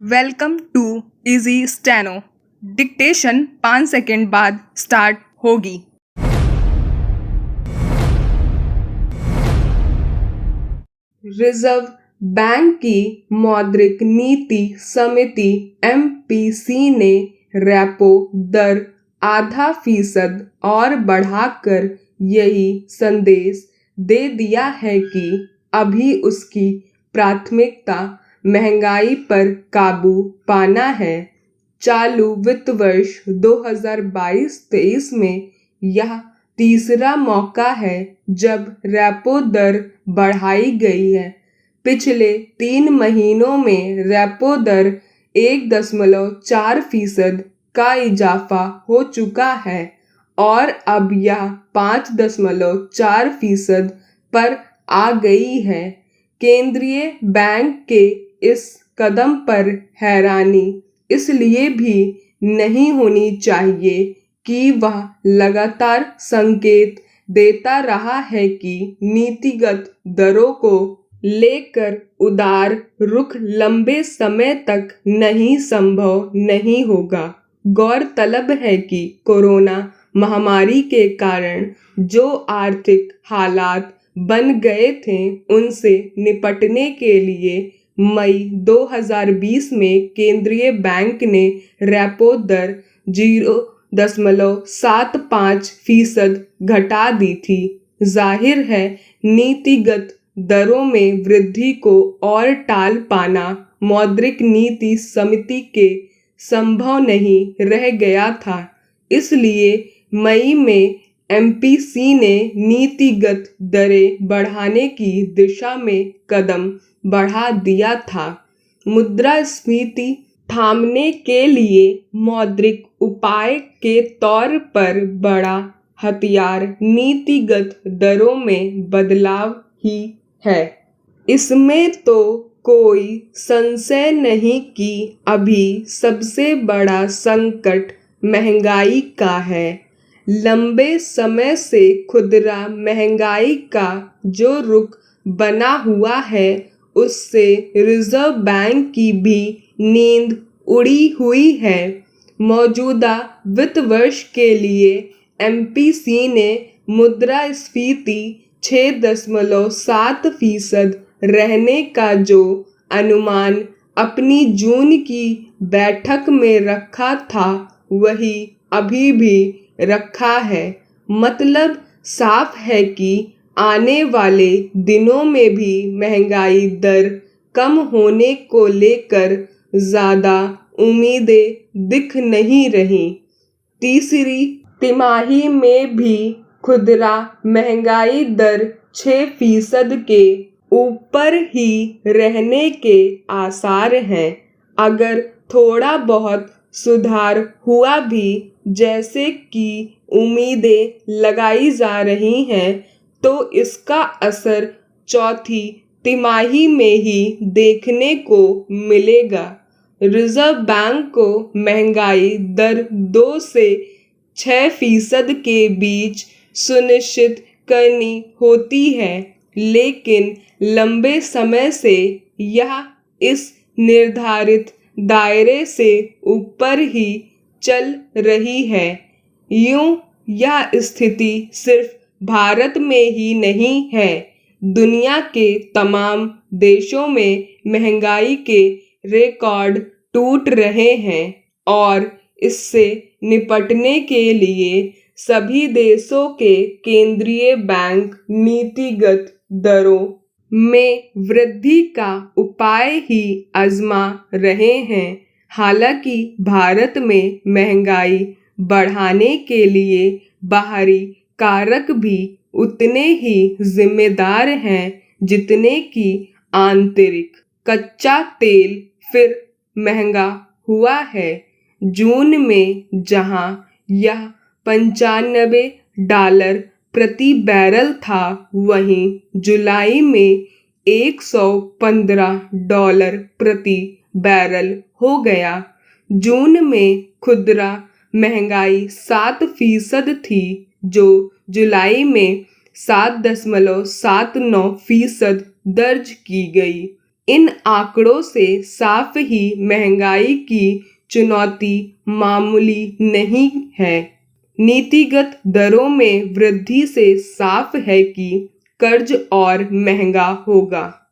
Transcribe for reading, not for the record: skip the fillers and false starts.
Welcome to easy steno. Dictation 5 second बाद start होगी। Reserve bank की मौद्रिक नीति समिति MPC ने रेपो दर ½ % और बढ़ाकर यही संदेश दे दिया है कि अभी उसकी प्राथमिकता महंगाई पर काबू पाना है। चालू वित्त वर्ष 2022-23 में यह तीसरा मौका है जब रेपो दर बढ़ाई गई है। पिछले 3 महीनों में रेपो दर 1.4% का इजाफा हो चुका है और अब यह 5.4% पर आ गई है। केंद्रीय बैंक के इस कदम पर हैरानी इसलिए भी नहीं होनी चाहिए कि वह लगातार संकेत देता रहा है कि नीतिगत दरों को लेकर उदार रुख लंबे समय तक नहीं संभव नहीं होगा। गौरतलब है कि कोरोना महामारी के कारण जो आर्थिक हालात बन गए थे उनसे निपटने के लिए मई 2020 में केंद्रीय बैंक ने रेपो दर 0.75% घटा दी थी। जाहिर है नीतिगत दरों में वृद्धि को और टाल पाना मौद्रिक नीति समिति के संभव नहीं रह गया था। इसलिए मई में MPC ने नीतिगत दरें बढ़ाने की दिशा में कदम बढ़ा दिया था। मुद्रास्फीति थामने के लिए मौद्रिक उपाय के तौर पर बड़ा हथियार नीतिगत दरों में बदलाव ही है। इसमें तो कोई संशय नहीं कि अभी सबसे बड़ा संकट महंगाई का है। लंबे समय से खुदरा महंगाई का जो रुख बना हुआ है उससे रिजर्व बैंक की भी नींद उड़ी हुई है। मौजूदा वित्त वर्ष के लिए MPC ने मुद्रास्फीति 6.7% रहने का जो अनुमान अपनी जून की बैठक में रखा था वही अभी भी रखा है। मतलब साफ है कि आने वाले दिनों में भी महंगाई दर कम होने को लेकर ज़्यादा उम्मीदें दिख नहीं रही। तीसरी तिमाही में भी खुदरा महंगाई दर 6% के ऊपर ही रहने के आसार हैं। अगर थोड़ा बहुत सुधार हुआ भी जैसे कि उम्मीदें लगाई जा रही हैं तो इसका असर चौथी तिमाही में ही देखने को मिलेगा। रिजर्व बैंक को महंगाई दर 2 से 6% के बीच सुनिश्चित करनी होती है, लेकिन लंबे समय से यह इस निर्धारित दायरे से ऊपर ही चल रही है। यूं यह स्थिति सिर्फ भारत में ही नहीं है, दुनिया के तमाम देशों में महंगाई के रिकॉर्ड टूट रहे हैं और इससे निपटने के लिए सभी देशों के केंद्रीय बैंक नीतिगत दरों में वृद्धि का उपाय ही आजमा रहे हैं। हालांकि भारत में महंगाई बढ़ाने के लिए बाहरी कारक भी उतने ही जिम्मेदार हैं जितने कि आंतरिक। कच्चा तेल फिर महंगा हुआ है। जून में जहां यह $95 प्रति बैरल था वहीं जुलाई में $115 प्रति बैरल हो गया। जून में खुदरा महंगाई 7% थी जो जुलाई में 7.79% दर्ज की गई। इन आंकड़ों से साफ ही महंगाई की चुनौती मामूली नहीं है। नीतिगत दरों में वृद्धि से साफ है कि कर्ज और महंगा होगा।